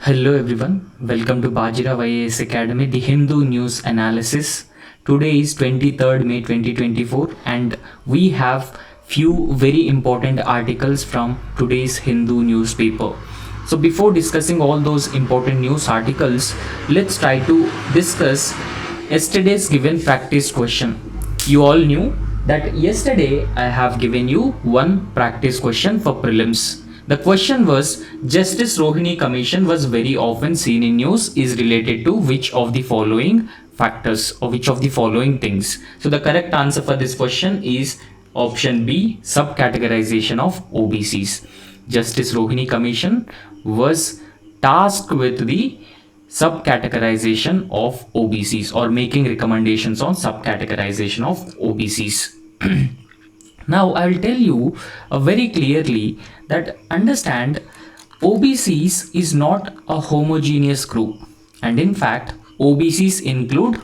Hello everyone, welcome to Bajirao IAS Academy, the Hindu news analysis. Today is 23rd May 2024 and we have few very important articles from today's Hindu newspaper. So before discussing all those important news articles, let's try to discuss yesterday's given practice question. You all knew that yesterday I have given you one practice question for prelims. The question was, Justice Rohini Commission was very often seen in news is related to which of the following factors or which of the following things. So the correct answer for this question is option B, subcategorization of OBCs. Justice Rohini Commission was tasked with the subcategorization of OBCs or making recommendations on subcategorization of OBCs. Now I will tell you very clearly that understand OBCs is not a homogeneous group, and in fact OBCs include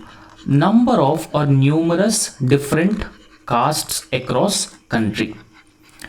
number of or numerous different castes across country,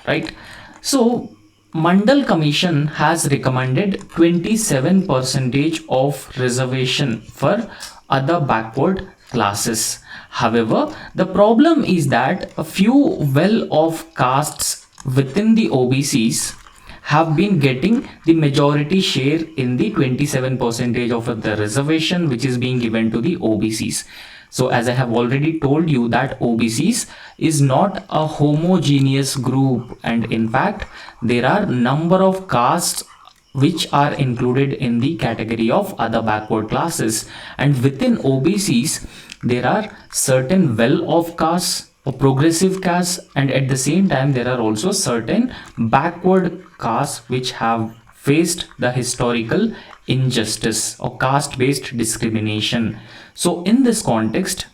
right? So Mandal Commission has recommended 27% of reservation for other backward classes. However, the problem is that a few well-off castes within the OBCs have been getting the majority share in the 27% of the reservation which is being given to the OBCs. So as I have already told you that OBCs is not a homogeneous group, and in fact there are number of castes which are included in the category of other backward classes, and within OBCs there are certain well-off castes or progressive castes, and at the same time there are also certain backward castes which have faced the historical injustice or caste-based discrimination. So in this context,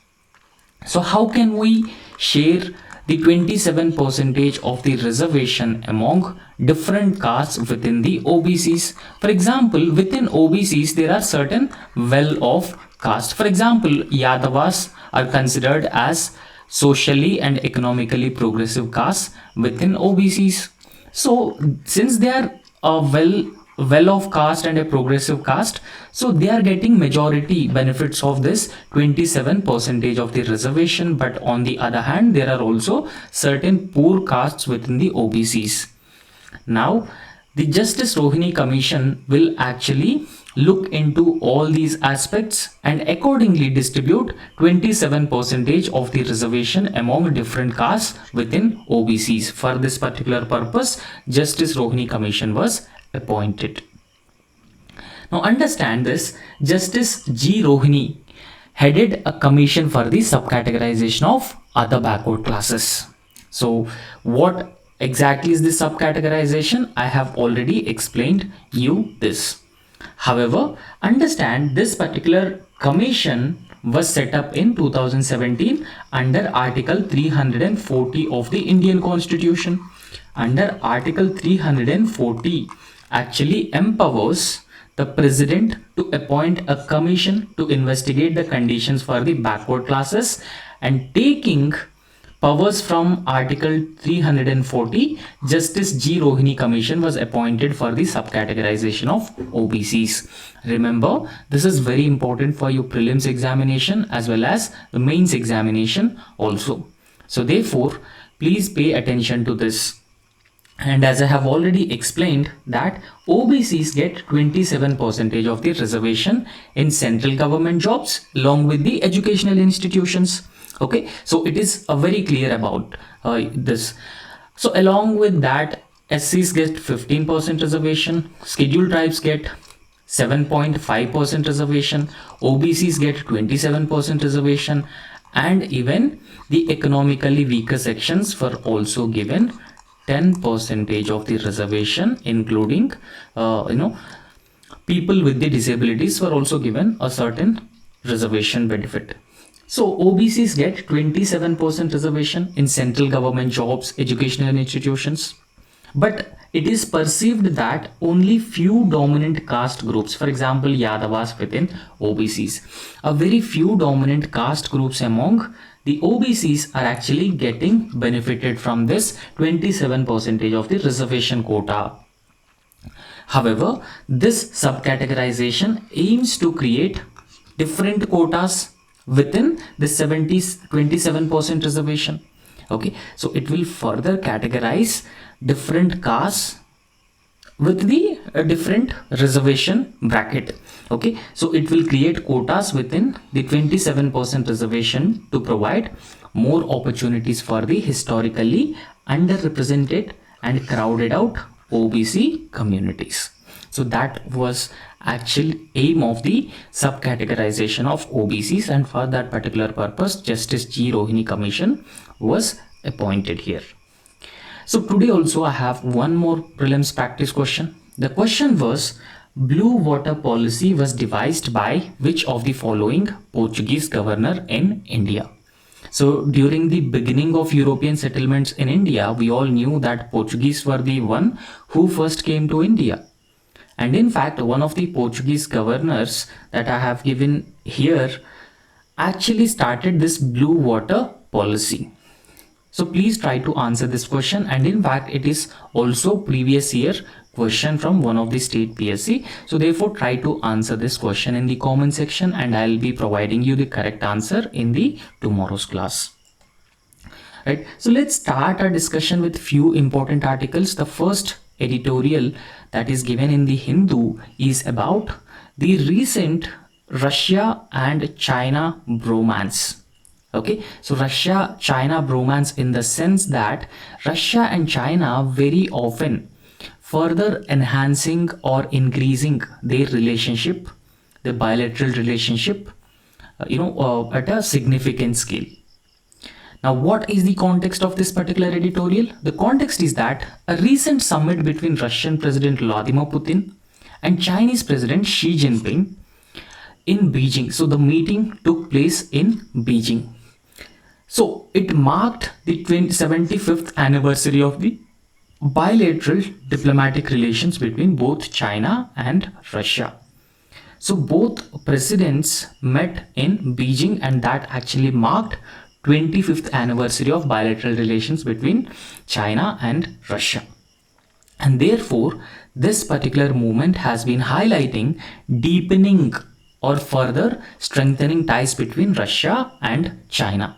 so how can we share the 27% of the reservation among different castes within the OBCs? For example, within OBCs there are certain well-off castes. For example, Yadavas are considered as socially and economically progressive castes within OBCs. So since they are a well-off caste and a progressive caste, so they are getting majority benefits of this 27% of the reservation. But on the other hand, there are also certain poor castes within the OBCs. Now the Justice Rohini Commission will actually look into all these aspects and accordingly distribute 27% of the reservation among different castes within OBCs. For this particular purpose, Justice Rohini Commission was appointed. Now understand this, Justice G. Rohini headed a commission for the subcategorization of other backward classes. So what exactly is this subcategorization? I have already explained you this. However, understand this particular commission was set up in 2017 under Article 340 of the Indian Constitution. Under Article 340 actually empowers the President to appoint a commission to investigate the conditions for the backward classes, and taking powers from Article 340, Justice G. Rohini Commission was appointed for the subcategorization of OBCs. Remember, this is very important for your prelims examination as well as the mains examination also. So therefore, please pay attention to this. And as I have already explained that OBCs get 27% of the reservation in central government jobs along with the educational institutions. Okay, so it is very clear about this. So along with that, SCs get 15% reservation, scheduled tribes get 7.5% reservation, OBCs get 27% reservation, and even the economically weaker sections were also given 10% of the reservation, including people with the disabilities were also given a certain reservation benefit. So OBCs get 27% reservation in central government jobs, educational institutions. But it is perceived that only few dominant caste groups, for example Yadavas within OBCs, a very few dominant caste groups among the OBCs are actually getting benefited from this 27% of the reservation quota. However, this subcategorization aims to create different quotas within the 27% reservation. Okay, so it will further categorize different castes with the different reservation bracket. Okay, so it will create quotas within the 27% reservation to provide more opportunities for the historically underrepresented and crowded out OBC communities. So that was actual aim of the subcategorization of OBCs, and for that particular purpose Justice G. Rohini Commission was appointed here. So today also I have one more prelims practice question. The question was, blue water policy was devised by which of the following Portuguese governor in India? So during the beginning of European settlements in India, we all knew that Portuguese were the one who first came to India. And in fact, one of the Portuguese governors that I have given here actually started this blue water policy. So please try to answer this question, and in fact it is also previous year question from one of the state PSC. So therefore try to answer this question in the comment section, and I'll be providing you the correct answer in the tomorrow's class. Right, so let's start our discussion with few important articles. The first editorial that is given in the Hindu is about the recent Russia and China bromance. Okay, so Russia-China bromance in the sense that Russia and China very often further enhancing or increasing their relationship, the bilateral relationship, at a significant scale. Now, what is the context of this particular editorial? The context is that a recent summit between Russian President Vladimir Putin and Chinese President Xi Jinping in Beijing. So the meeting took place in Beijing. So it marked the 75th anniversary of the bilateral diplomatic relations between both China and Russia. So both presidents met in Beijing, and that actually marked 25th anniversary of bilateral relations between China and Russia. And therefore, this particular movement has been highlighting deepening or further strengthening ties between Russia and China.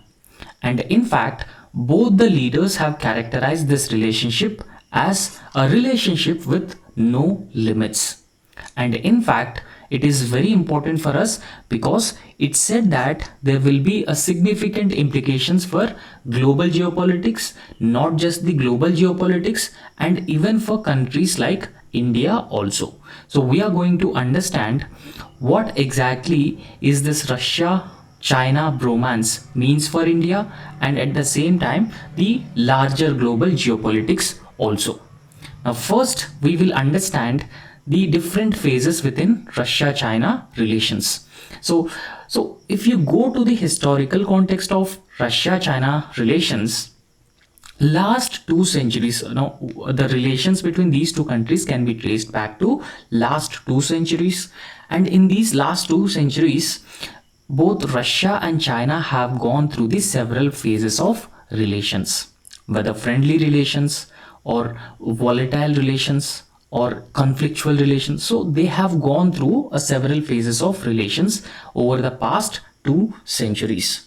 And in fact, both the leaders have characterized this relationship as a relationship with no limits. And in fact, it is very important for us because it said that there will be a significant implications for global geopolitics, not just the global geopolitics, and even for countries like India also. So we are going to understand what exactly is this Russia-China bromance means for India, and at the same time the larger global geopolitics also. Now first we will understand the different phases within Russia-China relations. So if you go to the historical context of Russia-China relations, last 2 centuries, the relations between these two countries can be traced back to last 2 centuries. And in these last 2 centuries, both Russia and China have gone through the several phases of relations, whether friendly relations or volatile relations or conflictual relations. So they have gone through several phases of relations over the past 2 centuries.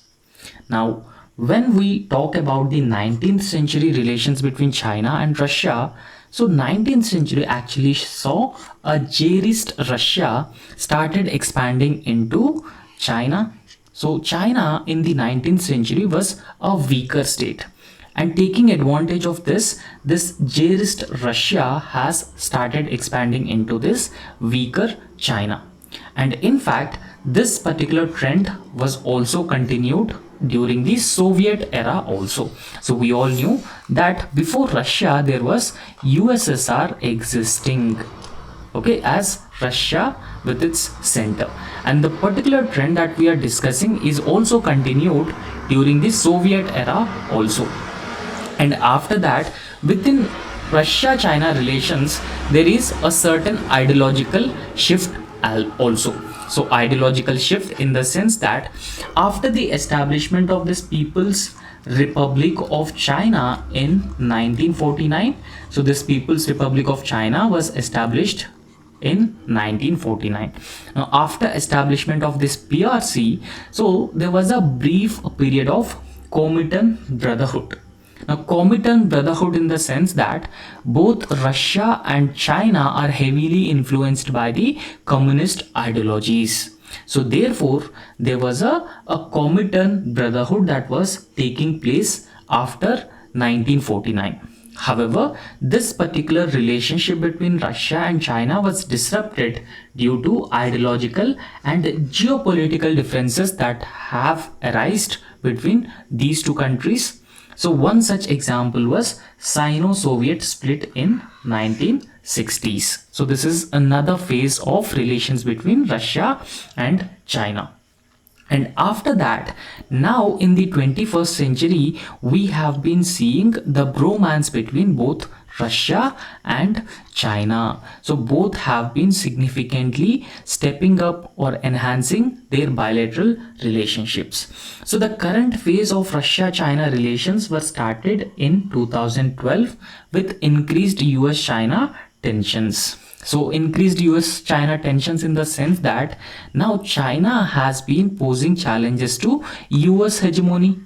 Now, when we talk about the 19th century relations between China and Russia, so 19th century actually saw a Tsarist Russia started expanding into China. So China in the 19th century was a weaker state, and taking advantage of this Tsarist Russia has started expanding into this weaker China. And in fact, this particular trend was also continued during the Soviet era also. So we all knew that before Russia there was USSR existing, okay, as Russia with its center. And the particular trend that we are discussing is also continued during the Soviet era also. And after that, within Russia-China relations, there is a certain ideological shift also. So ideological shift in the sense that after the establishment of this People's Republic of China in 1949, so this People's Republic of China was established in 1949. Now, after establishment of this PRC, so there was a brief period of Comitan Brotherhood. Now, Comitan Brotherhood in the sense that both Russia and China are heavily influenced by the communist ideologies. So therefore, there was a Comitan Brotherhood that was taking place after 1949. However, this particular relationship between Russia and China was disrupted due to ideological and geopolitical differences that have arisen between these two countries. So one such example was Sino-Soviet split in 1960s. So this is another phase of relations between Russia and China. And after that, now in the 21st century, we have been seeing the bromance between both Russia and China. So both have been significantly stepping up or enhancing their bilateral relationships. So the current phase of Russia-China relations was started in 2012 with increased US-China tensions. So increased US-China tensions in the sense that now China has been posing challenges to US hegemony.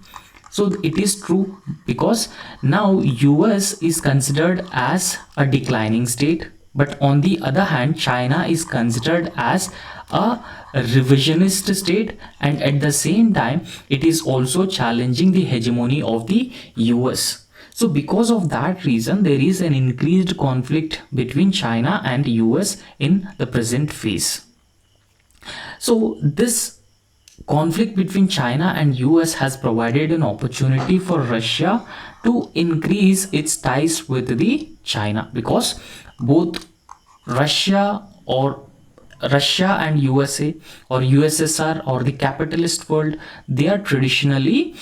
So it is true because now US is considered as a declining state, but on the other hand, China is considered as a revisionist state, and at the same time, it is also challenging the hegemony of the US. So because of that reason, there is an increased conflict between China and US in the present phase. So this conflict between China and US has provided an opportunity for Russia to increase its ties with the China, because both Russia and USA or USSR or the capitalist world, they are traditionally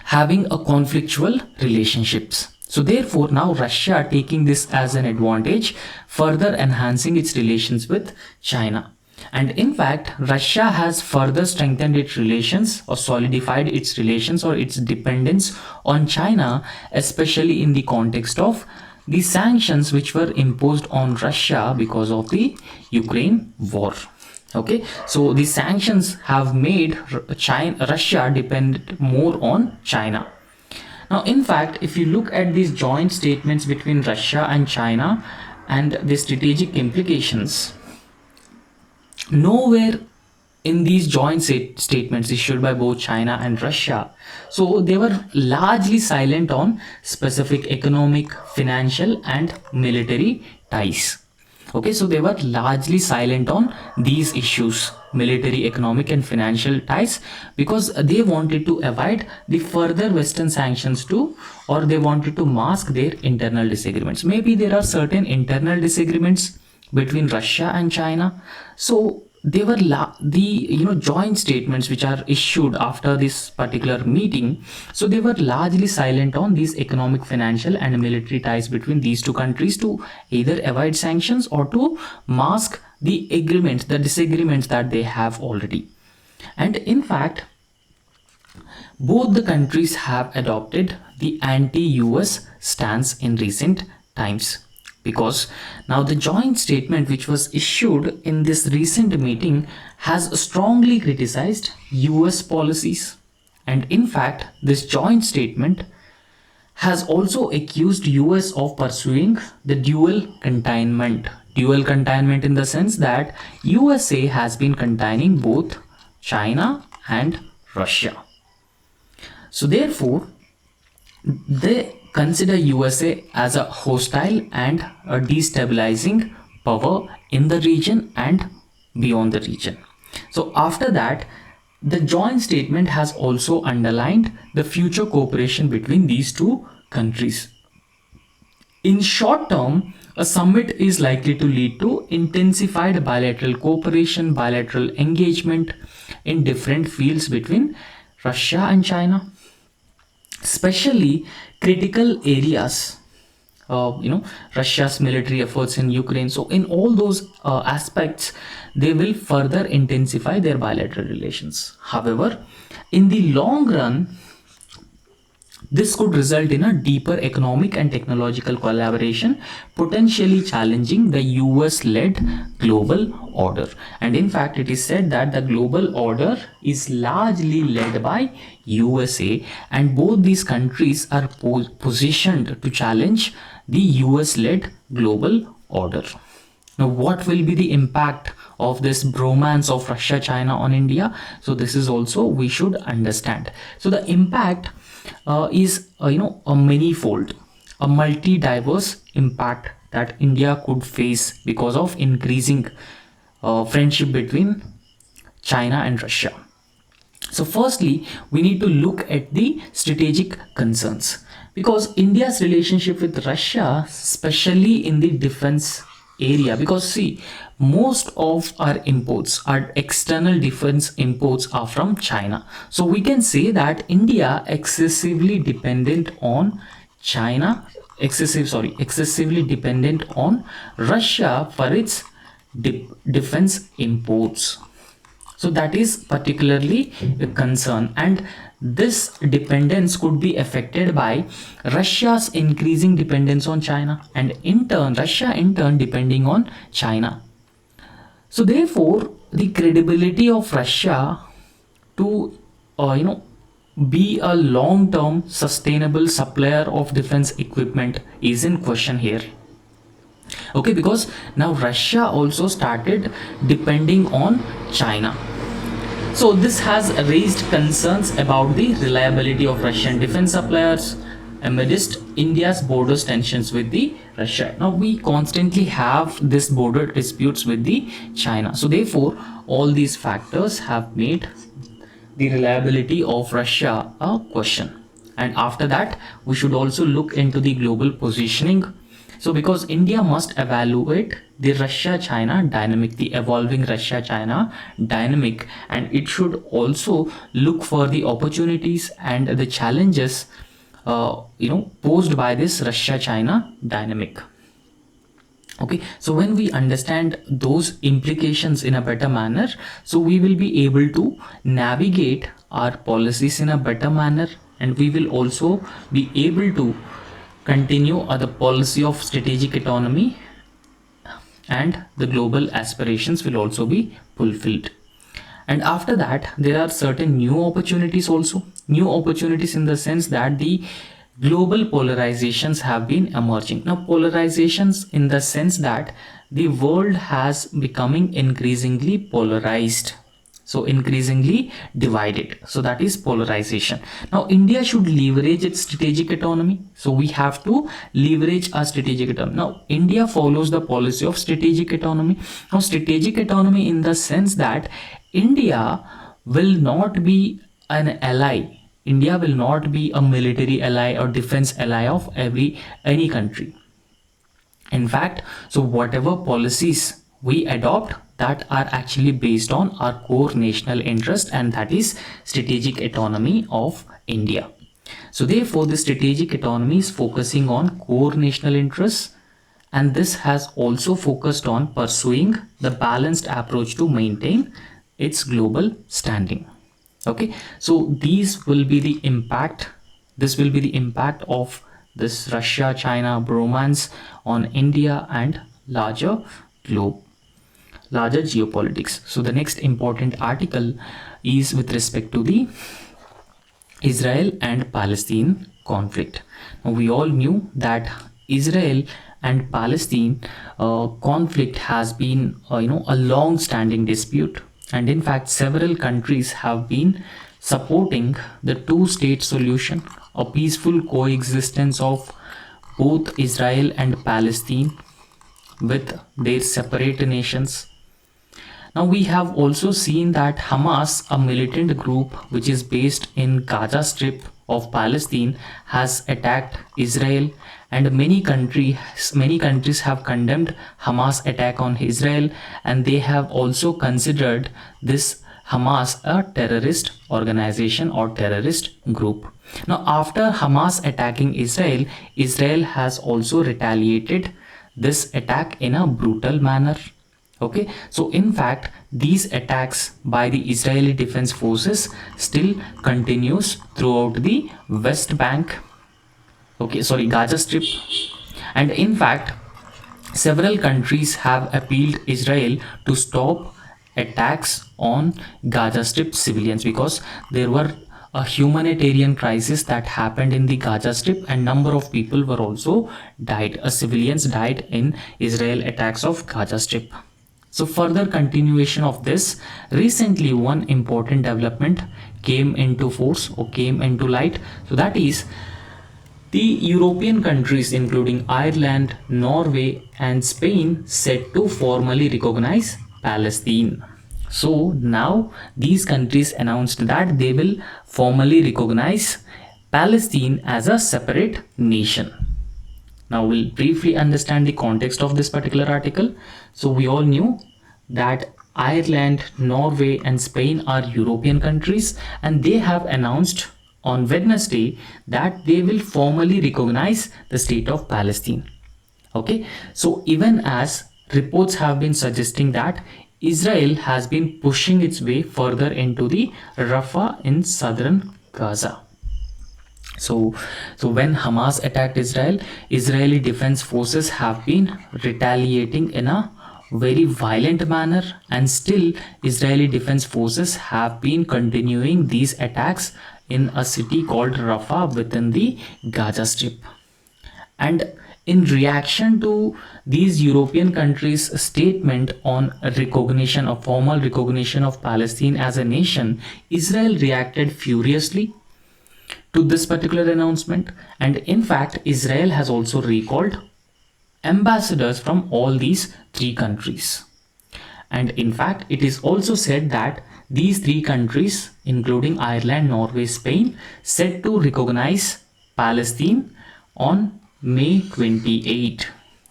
having a conflictual relationships. So therefore, now Russia taking this as an advantage, further enhancing its relations with China. And in fact, Russia has further strengthened its relations or solidified its relations or its dependence on China, especially in the context of the sanctions which were imposed on Russia because of the Ukraine war. Okay, so the sanctions have made Russia depend more on China. Now, in fact, if you look at these joint statements between Russia and China and the strategic implications, nowhere in these joint statements issued by both China and Russia, so they were largely silent on specific economic, financial and military ties. Okay, so they were largely silent on these issues, military, economic and financial ties, because they wanted to avoid the further Western sanctions too, or they wanted to mask their internal disagreements. Maybe there are certain internal disagreements between Russia and China. So they were the joint statements which are issued after this particular meeting, so they were largely silent on these economic, financial and military ties between these two countries to either avoid sanctions or to mask the agreements, the disagreements that they have already. And in fact, both the countries have adopted the anti-US stance in recent times, because now the joint statement which was issued in this recent meeting has strongly criticized US policies. And in fact, this joint statement has also accused US of pursuing the dual containment in the sense that USA has been containing both China and Russia. So therefore, they consider USA as a hostile and a destabilizing power in the region and beyond the region. So after that, the joint statement has also underlined the future cooperation between these two countries. In short term, a summit is likely to lead to intensified bilateral cooperation, bilateral engagement in different fields between Russia and China, especially critical areas, Russia's military efforts in Ukraine. So in all those aspects, they will further intensify their bilateral relations. However, in the long run, This could result in a deeper economic and technological collaboration, potentially challenging the US-led global order. And in fact, it is said that the global order is largely led by USA, and both these countries are positioned to challenge the US-led global order. Now, what will be the impact of this bromance of Russia, China on India? So this is also we should understand. So the impact is a many-fold, a multi-diverse impact that India could face because of increasing friendship between China and Russia. So firstly, we need to look at the strategic concerns, because India's relationship with Russia, especially in the defense area, because see, most of our imports, our external defense imports, are from China. So we can say that India excessively dependent on excessively dependent on Russia for its defense imports. So that is particularly a concern, and this dependence could be affected by Russia's increasing dependence on China, and in turn Russia in turn depending on China. So therefore the credibility of Russia to be a long-term sustainable supplier of defense equipment is in question here. Okay, because now Russia also started depending on China. So this has raised concerns about the reliability of Russian defense suppliers amidst India's border tensions with the Russia. Now we constantly have this border disputes with the China. So therefore all these factors have made the reliability of Russia a question. And after that, we should also look into the global positioning. So because India must evaluate the Russia-China dynamic, the evolving Russia-China dynamic, and it should also look for the opportunities and the challenges posed by this Russia-China dynamic. Okay, so when we understand those implications in a better manner, so we will be able to navigate our policies in a better manner, and we will also be able to continue the policy of strategic autonomy, and the global aspirations will also be fulfilled. And after that, there are certain new opportunities also. New opportunities in the sense that the global polarizations have been emerging. Now, polarizations in the sense that the world has becoming increasingly polarized. So increasingly divided. So that is polarization. Now India should leverage its strategic autonomy. So we have to leverage our strategic autonomy. Now India follows the policy of strategic autonomy. Now strategic autonomy in the sense that India will not be an ally. India will not be a military ally or defense ally of any country. In fact, so whatever policies we adopt, that are actually based on our core national interest, and that is strategic autonomy of India. So therefore the strategic autonomy is focusing on core national interests, and this has also focused on pursuing the balanced approach to maintain its global standing. Okay, so this will be the impact of this Russia-China bromance on India and larger geopolitics. So the next important article is with respect to the Israel and Palestine conflict. Now, we all knew that Israel and Palestine conflict has been a long-standing dispute, and in fact several countries have been supporting the two-state solution, a peaceful coexistence of both Israel and Palestine with their separate nations. Now we have also seen that Hamas, a militant group which is based in Gaza Strip of Palestine, has attacked Israel, and many countries have condemned Hamas attack on Israel, and they have also considered this Hamas a terrorist organization or terrorist group. Now after Hamas attacking Israel, Israel has also retaliated this attack in a brutal manner. Okay, so in fact these attacks by the Israeli defense forces still continues throughout the West Bank, okay, sorry, Gaza Strip. And in fact several countries have appealed Israel to stop attacks on Gaza Strip civilians, because there were a humanitarian crisis that happened in the Gaza Strip and number of people were also died, civilians died in Israel attacks of Gaza Strip. So further continuation of this, recently one important development came into force or came into light. So that is the European countries including Ireland, Norway and Spain set to formally recognize Palestine. So now these countries announced that they will formally recognize Palestine as a separate nation. Now we'll briefly understand the context of this particular article. So we all knew that Ireland, Norway and Spain are European countries, and they have announced on Wednesday that they will formally recognize the state of Palestine. Okay, so even as reports have been suggesting that Israel has been pushing its way further into the Rafah in southern Gaza. So when Hamas attacked Israel, Israeli defense forces have been retaliating in a very violent manner, and still Israeli defense forces have been continuing these attacks in a city called Rafah within the Gaza Strip. And in reaction to these European countries' statement on recognition of formal recognition of Palestine as a nation, Israel reacted furiously to this particular announcement, and in fact Israel has also recalled ambassadors from all these three countries. And in fact it is also said that these three countries including Ireland, Norway, Spain set to recognize Palestine on May 28.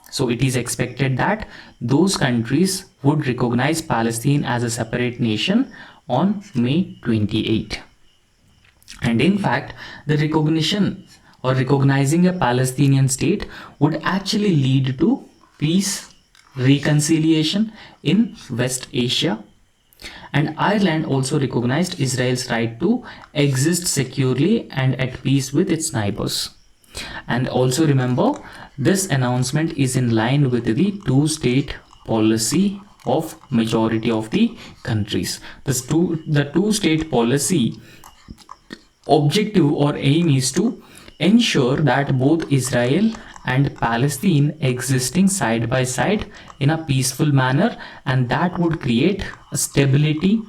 So it is expected that those countries would recognize Palestine as a separate nation on May 28. And in fact the recognition or recognizing a Palestinian state would actually lead to peace, reconciliation in West Asia. And Ireland also recognized Israel's right to exist securely and at peace with its neighbors. And also remember, this announcement is in line with the two-state policy of majority of the countries. The two-state policy objective or aim is to ensure that both Israel and Palestine existing side by side in a peaceful manner, and that would create a stability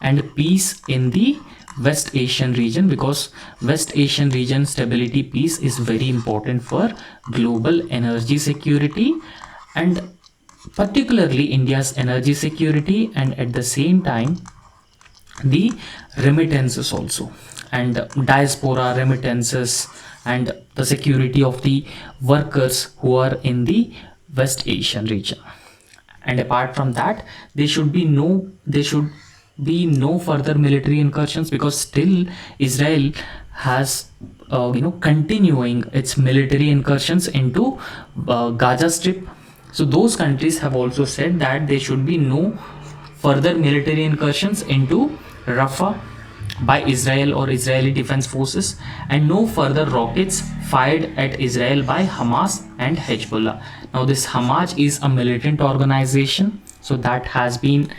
and peace in the West Asian region, because West Asian region stability, peace is very important for global energy security and particularly India's energy security, and at the same time the remittances also, and diaspora remittances and the security of the workers who are in the West Asian region. And apart from that, there should be no further military incursions, because still Israel has continuing its military incursions into Gaza Strip. So those countries have also said that there should be no further military incursions into Rafah by Israel or Israeli defense forces, and no further rockets fired at Israel by Hamas and Hezbollah. Now this Hamas is a militant organization, so that has been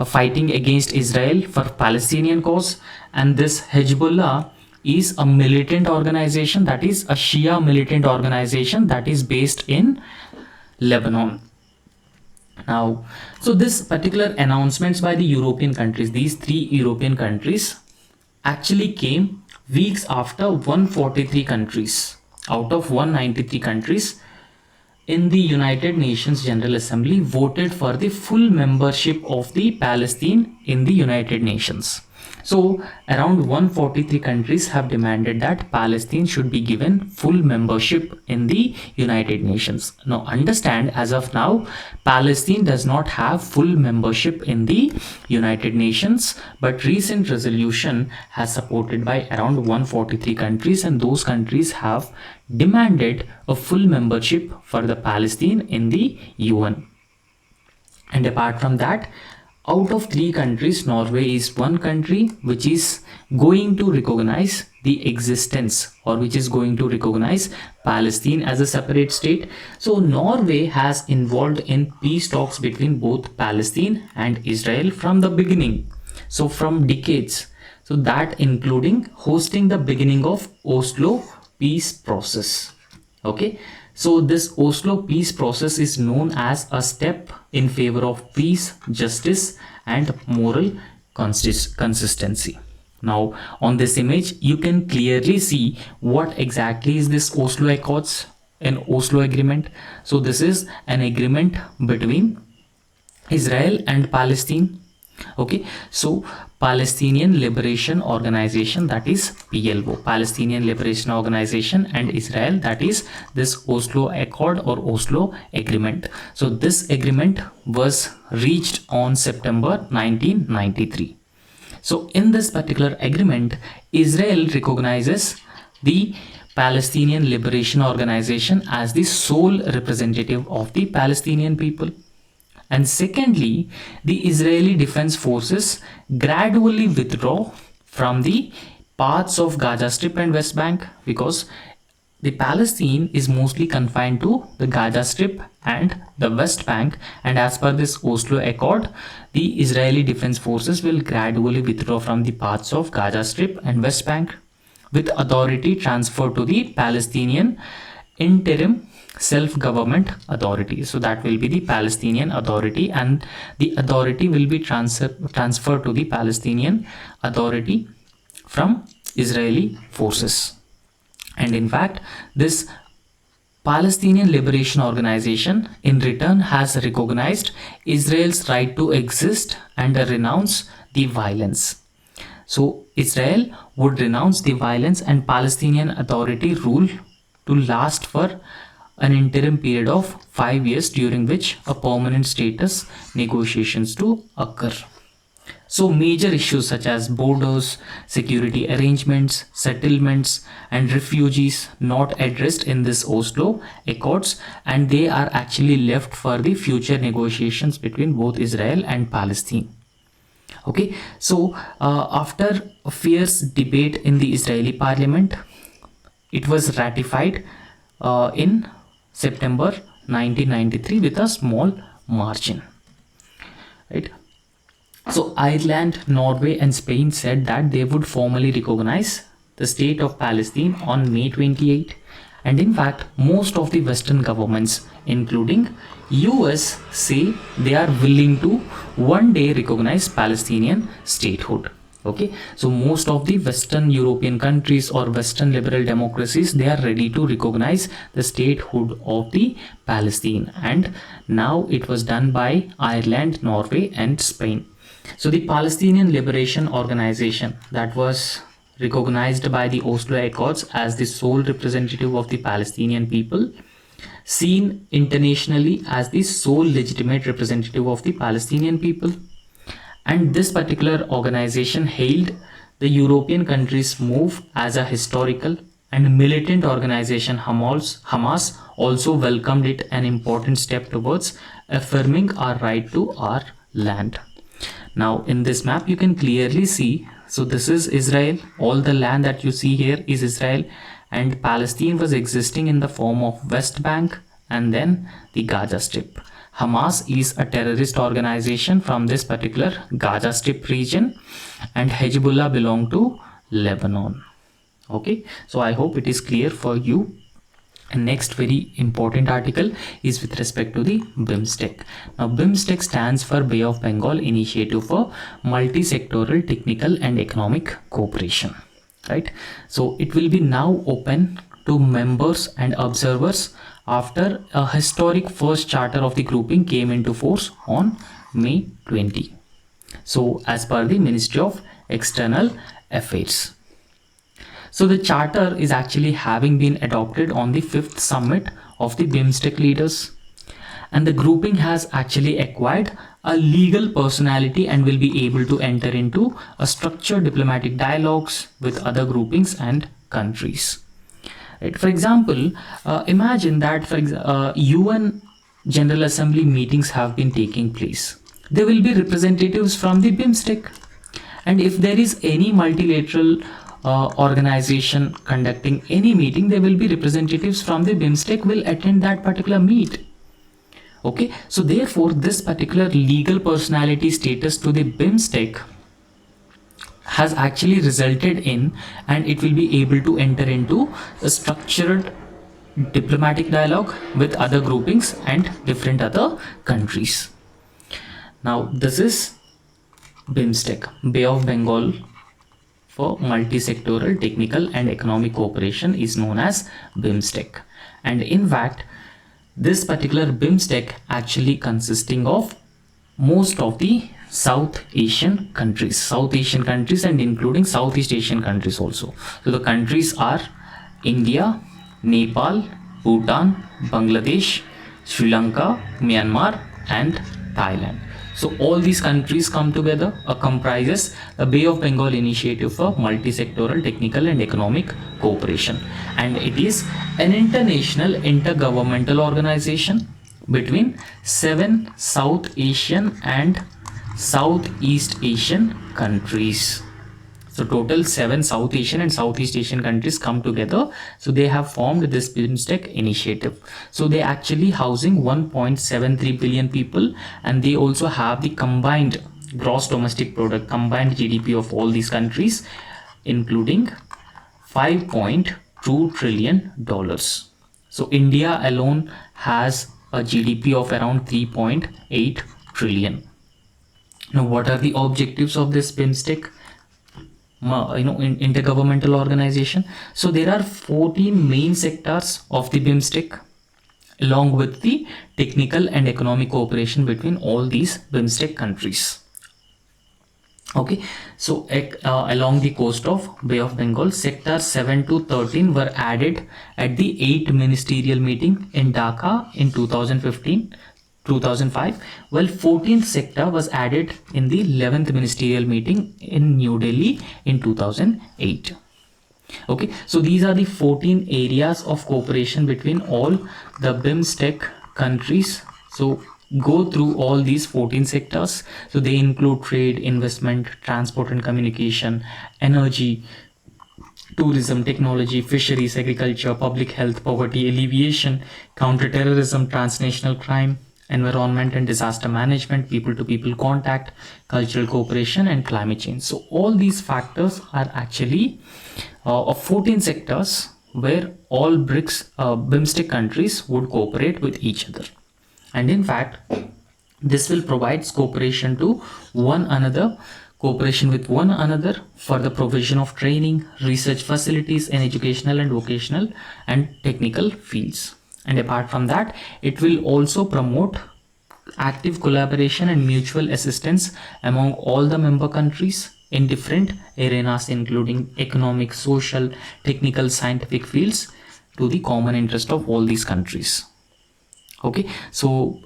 fighting against Israel for Palestinian cause, and this Hezbollah is a militant organization, that is a Shia militant organization that is based in Lebanon. Now, so this particular announcements by the European countries, these three European countries, actually came weeks after 143 countries out of 193 countries in the United Nations General Assembly voted for the full membership of the Palestine in the United Nations. So around 143 countries have demanded that Palestine should be given full membership in the United Nations. Now understand, as of now, Palestine does not have full membership in the United Nations, but recent resolution has supported by around 143 countries, and those countries have demanded a full membership for the Palestine in the UN. And apart from that, out of 3 countries, Norway is one country which is going to recognize the existence, or which is going to recognize Palestine as a separate state. So Norway has involved in peace talks between both Palestine and Israel from the beginning. So from decades. So that including hosting the beginning of Oslo peace process. Okay, so this Oslo peace process is known as a step in favor of peace, justice and moral consistency. Now on this image you can clearly see what exactly is this Oslo Accords, an Oslo agreement. So this is an agreement between Israel and Palestine. Okay, so Palestinian Liberation Organization, that is PLO, Palestinian Liberation Organization, and Israel, that is this Oslo Accord or Oslo Agreement. So this agreement was reached on September 1993. So in this particular agreement, Israel recognizes the Palestinian Liberation Organization as the sole representative of the Palestinian people. And secondly, the Israeli Defense Forces gradually withdraw from the parts of Gaza Strip and West Bank, because the Palestine is mostly confined to the Gaza Strip and the West Bank, and as per this Oslo Accord, the Israeli Defense Forces will gradually withdraw from the parts of Gaza Strip and West Bank, with authority transferred to the Palestinian Interim Self-Government Authority. So that will be the Palestinian Authority, and the authority will be transferred to the Palestinian Authority from Israeli forces. And in fact, this Palestinian Liberation Organization in return has recognized Israel's right to exist and renounce the violence. So Israel would renounce the violence and Palestinian Authority rule to last for an interim period of 5 years, during which a permanent status negotiations to occur. So major issues such as borders, security arrangements, settlements and refugees not addressed in this Oslo Accords, and they are actually left for the future negotiations between both Israel and Palestine. Okay, so after a fierce debate in the Israeli parliament, it was ratified in September 1993 with a small margin, right? So Ireland, Norway and Spain said that they would formally recognize the state of Palestine on May 28, and in fact most of the Western governments including US say they are willing to one day recognize Palestinian statehood. Okay, so most of the Western European countries or Western liberal democracies, they are ready to recognize the statehood of the Palestine, and now it was done by Ireland, Norway and Spain. So the Palestinian Liberation Organization, that was recognized by the Oslo Accords as the sole representative of the Palestinian people, seen internationally as the sole legitimate representative of the Palestinian people. And this particular organization hailed the European countries' move as a historical, and militant organization Hamas also welcomed it, an important step towards affirming our right to our land. Now in this map you can clearly see, so this is Israel, all the land that you see here is Israel, and Palestine was existing in the form of West Bank and then the Gaza Strip. Hamas is a terrorist organization from this particular Gaza Strip region, and Hezbollah belong to Lebanon. Okay, so I hope it is clear for you. And next very important article is with respect to the BIMSTEC. Now BIMSTEC stands for Bay of Bengal Initiative for Multi-Sectoral Technical and Economic Cooperation, right? So it will be now open to members and observers after a historic first charter of the grouping came into force on May 20. So as per the Ministry of External Affairs. So the charter is actually having been adopted on the 5th summit of the BIMSTEC leaders, and the grouping has actually acquired a legal personality and will be able to enter into a structured diplomatic dialogues with other groupings and countries. Right? For example, imagine that UN General Assembly meetings have been taking place. There will be representatives from the BIMSTEC. And if there is any multilateral organization conducting any meeting, there will be representatives from the BIMSTEC will attend that particular meet. Okay, so therefore this particular legal personality status to the BIMSTEC has actually resulted in, and it will be able to enter into a structured diplomatic dialogue with other groupings and different other countries. Now this is BIMSTEC, Bay of Bengal for multi-sectoral technical and economic cooperation is known as BIMSTEC. And in fact, this particular BIMSTEC actually consisting of most of the South Asian countries and including Southeast Asian countries also. So the countries are India, Nepal, Bhutan, Bangladesh, Sri Lanka, Myanmar and Thailand. So all these countries come together, comprises a Bay of Bengal initiative for multi-sectoral technical and economic cooperation, and it is an international intergovernmental organization between 7 South Asian and Southeast Asian countries. So total 7 South Asian and Southeast Asian countries come together. So they have formed this BIMSTEC initiative. So they actually housing 1.73 billion people, and they also have the combined gross domestic product, combined GDP of all these countries, including $5.2 trillion. So India alone has a GDP of around 3.8 trillion. Now what are the objectives of this BIMSTEC intergovernmental organization? So there are 14 main sectors of the BIMSTEC, along with the technical and economic cooperation between all these BIMSTEC countries. Okay, so along the coast of Bay of Bengal, sectors 7 to 13 were added at the 8th ministerial meeting in Dhaka in 2005, while 14th sector was added in the 11th ministerial meeting in New Delhi in 2008. Okay, so these are the 14 areas of cooperation between all the BIMSTEC countries. So go through all these 14 sectors. So they include trade, investment, transport and communication, energy, tourism, technology, fisheries, agriculture, public health, poverty alleviation, counter-terrorism, transnational crime, environment and disaster management, people-to-people contact, cultural cooperation and climate change. So all these factors are actually of 14 sectors where all BIMSTEC countries would cooperate with each other. And in fact, this will provide cooperation with one another for the provision of training, research facilities in educational and vocational and technical fields. And apart from that, it will also promote active collaboration and mutual assistance among all the member countries in different arenas, including economic, social, technical, scientific fields, to the common interest of all these countries. Okay, so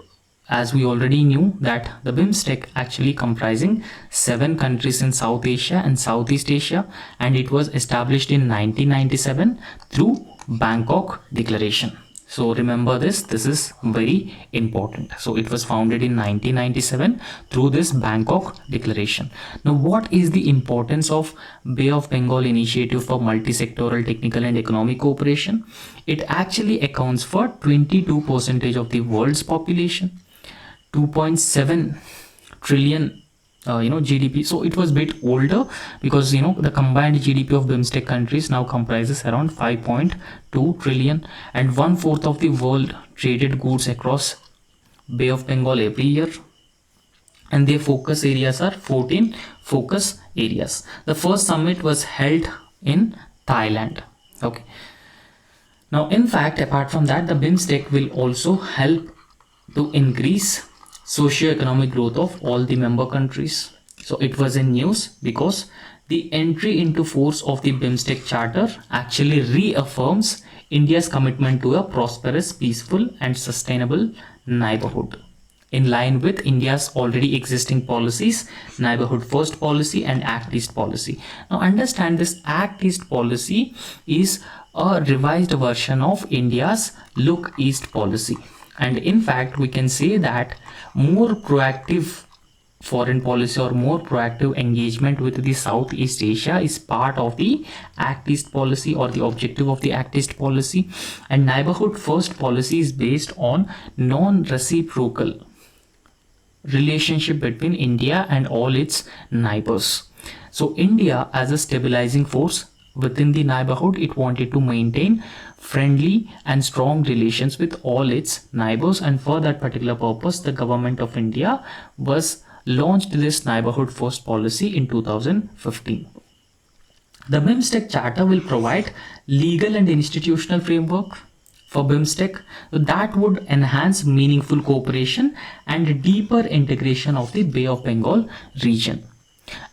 as we already knew that the BIMSTEC actually comprising 7 countries in South Asia and Southeast Asia, and it was established in 1997 through Bangkok Declaration. So remember this is very important. So it was founded in 1997 through this Bangkok Declaration. Now what is the importance of Bay of Bengal Initiative for Multi-Sectoral Technical and Economic Cooperation? It actually accounts for 22% of the world's population, 2.7 trillion GDP. So it was a bit older because the combined GDP of BIMSTEC countries now comprises around 5.2 trillion, and 1/4 of the world traded goods across Bay of Bengal every year. And their focus areas are 14 focus areas. The first summit was held in Thailand. Okay. Now in fact, apart from that, the BIMSTEC will also help to increase socio-economic growth of all the member countries. So it was in news because the entry into force of the BIMSTEC Charter actually reaffirms India's commitment to a prosperous, peaceful and sustainable neighborhood, in line with India's already existing policies, Neighborhood First policy and Act East policy. Now understand, this Act East policy is a revised version of India's Look East policy. And in fact, we can say that more proactive foreign policy or more proactive engagement with the Southeast Asia is part of the Act East policy or the objective of the Act East policy. And neighborhood first policy is based on non-reciprocal relationship between India and all its neighbors. So India, as a stabilizing force within the neighborhood, it wanted to maintain friendly and strong relations with all its neighbors, and for that particular purpose the government of India was launched this neighborhood first policy in 2015. The BIMSTEC Charter will provide legal and institutional framework for BIMSTEC that would enhance meaningful cooperation and deeper integration of the Bay of Bengal region.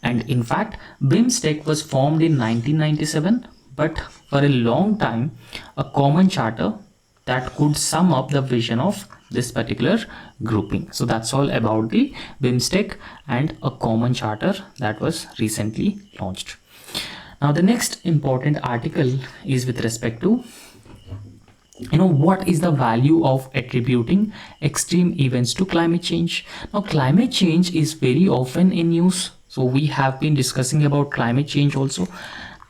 And in fact, BIMSTEC was formed in 1997, but for a long time, a common charter that could sum up the vision of this particular grouping. So that's all about the BIMSTEC and a common charter that was recently launched. Now the next important article is with respect to what is the value of attributing extreme events to climate change. Now climate change is very often in news, so we have been discussing about climate change also.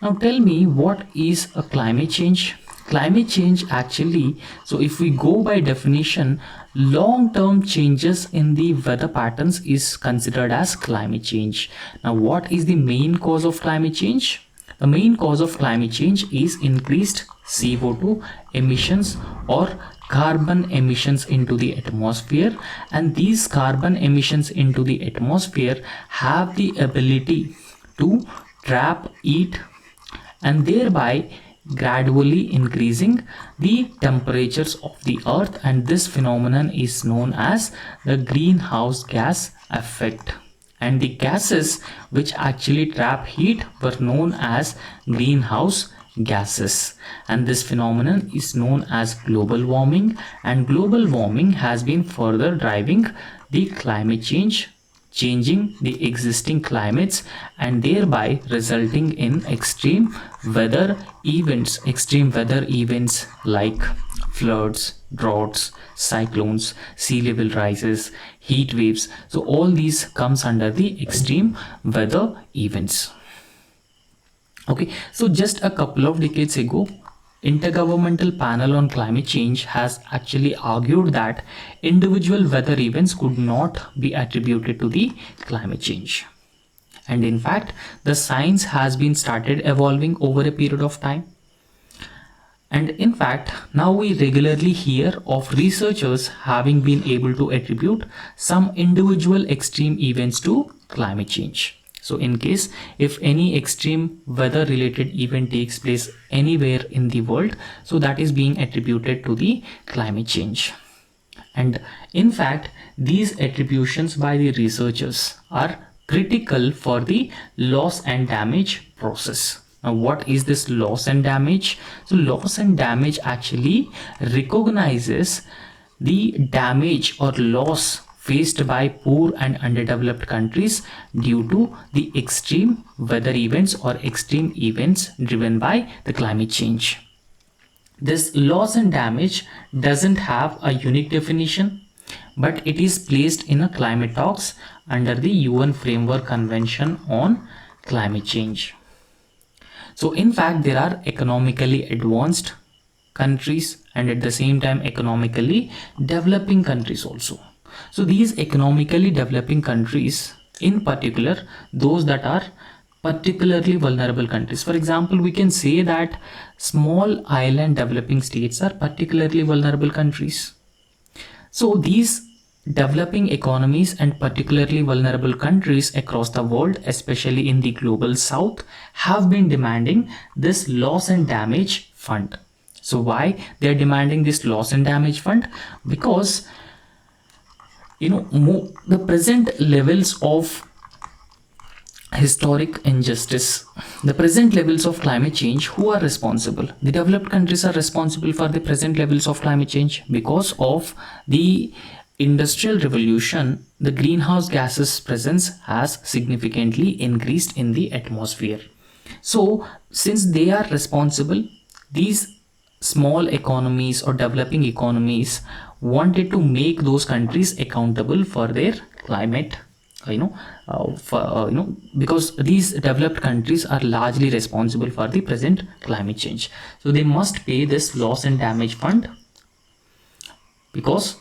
Now tell me, what is a climate change? Climate change actually, so if we go by definition, long-term changes in the weather patterns is considered as climate change. Now what is the main cause of climate change? The main cause of climate change is increased CO2 emissions or carbon emissions into the atmosphere, and these carbon emissions into the atmosphere have the ability to trap heat and thereby gradually increasing the temperatures of the earth, and this phenomenon is known as the greenhouse gas effect. And the gases which actually trap heat were known as greenhouse gases, and this phenomenon is known as global warming, and global warming has been further driving the climate change, changing the existing climates and thereby resulting in extreme weather events like floods, droughts, cyclones, sea level rises, heat waves. So all these comes under the extreme weather events. Okay, so just a couple of decades ago, Intergovernmental Panel on Climate Change has actually argued that individual weather events could not be attributed to the climate change. And in fact, the science has been started evolving over a period of time. And in fact, now we regularly hear of researchers having been able to attribute some individual extreme events to climate change. So in case if any extreme weather related event takes place anywhere in the world, so that is being attributed to the climate change. And in fact, these attributions by the researchers are critical for the loss and damage process. Now what is this loss and damage? So loss and damage actually recognizes the damage or loss faced by poor and underdeveloped countries due to the extreme weather events or extreme events driven by the climate change. This loss and damage doesn't have a unique definition, but it is placed in a climate talks under the UN Framework Convention on Climate Change. So in fact, there are economically advanced countries and at the same time economically developing countries also. So these economically developing countries, in particular those that are particularly vulnerable countries, for example, we can say that small island developing states are particularly vulnerable countries. So these developing economies and particularly vulnerable countries across the world, especially in the global south, have been demanding this loss and damage fund. So why they are demanding this loss and damage fund? Because the present levels of historic injustice, the present levels of climate change, who are responsible? The developed countries are responsible for the present levels of climate change. Because of the industrial revolution, the greenhouse gases presence has significantly increased in the atmosphere. So since they are responsible, these small economies or developing economies wanted to make those countries accountable for their climate, because these developed countries are largely responsible for the present climate change. So they must pay this loss and damage fund, because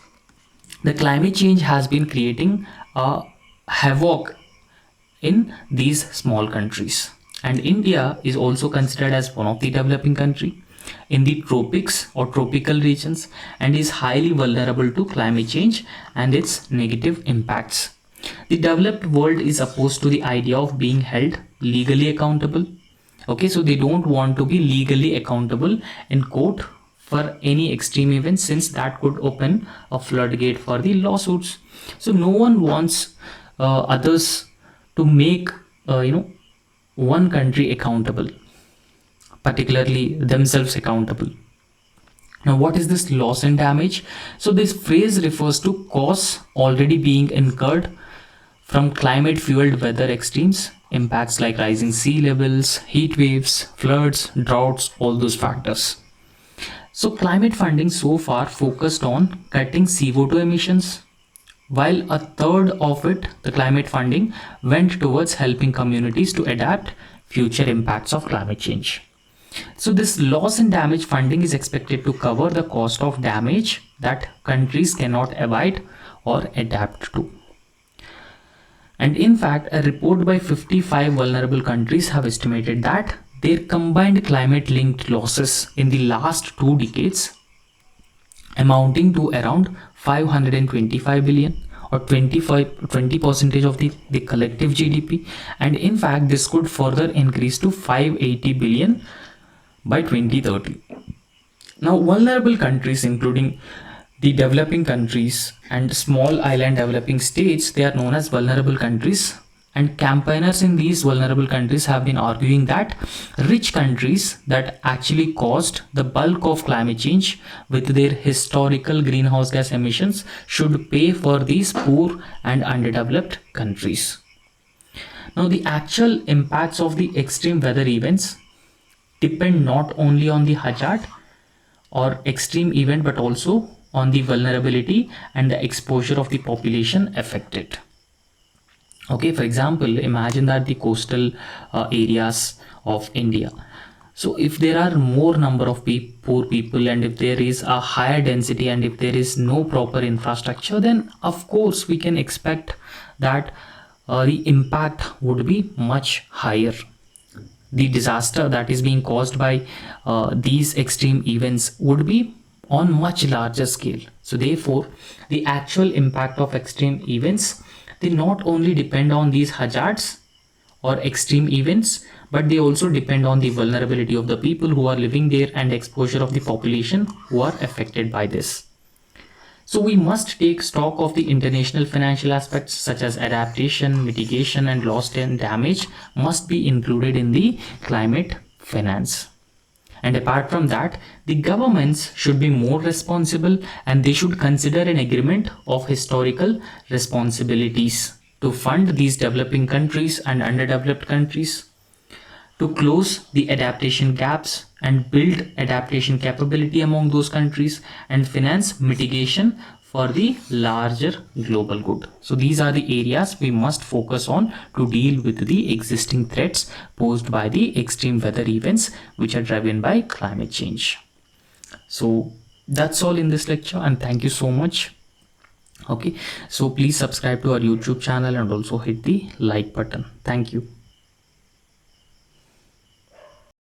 the climate change has been creating a havoc in these small countries. And India is also considered as one of the developing country in the tropics or tropical regions, and is highly vulnerable to climate change and its negative impacts. The developed world is opposed to the idea of being held legally accountable. Okay, so they don't want to be legally accountable in court for any extreme events, since that could open a floodgate for the lawsuits. So no one wants others to make one country accountable, particularly themselves accountable. Now, what is this loss and damage? So this phrase refers to costs already being incurred from climate fueled weather extremes, impacts like rising sea levels, heat waves, floods, droughts, all those factors. So climate funding so far focused on cutting CO2 emissions, while a third of it, the climate funding, went towards helping communities to adapt future impacts of climate change. So this loss and damage funding is expected to cover the cost of damage that countries cannot avoid or adapt to. And in fact, a report by 55 vulnerable countries have estimated that their combined climate-linked losses in the last 2 decades, amounting to around 525 billion, or 20% of the collective GDP, and in fact this could further increase to 580 billion by 2030. Now, vulnerable countries, including the developing countries and small island developing states, they are known as vulnerable countries. And campaigners in these vulnerable countries have been arguing that rich countries that actually caused the bulk of climate change with their historical greenhouse gas emissions should pay for these poor and underdeveloped countries. Now, the actual impacts of the extreme weather events depend not only on the hazard or extreme event, but also on the vulnerability and the exposure of the population affected. Okay, for example, imagine that the coastal areas of India. So if there are more number of poor people, and if there is a higher density, and if there is no proper infrastructure, then of course we can expect that the impact would be much higher. The disaster that is being caused by these extreme events would be on much larger scale. So therefore, the actual impact of extreme events, they not only depend on these hazards or extreme events, but they also depend on the vulnerability of the people who are living there and exposure of the population who are affected by this. So we must take stock of the international financial aspects such as adaptation, mitigation, and loss and damage must be included in the climate finance. And apart from that, the governments should be more responsible, and they should consider an agreement of historical responsibilities to fund these developing countries and underdeveloped countries, to close the adaptation gaps and build adaptation capability among those countries, and finance mitigation for the larger global good. So these are the areas we must focus on to deal with the existing threats posed by the extreme weather events which are driven by climate change. So that's all in this lecture, and thank you so much. Okay, so please subscribe to our YouTube channel and also hit the like button. Thank you.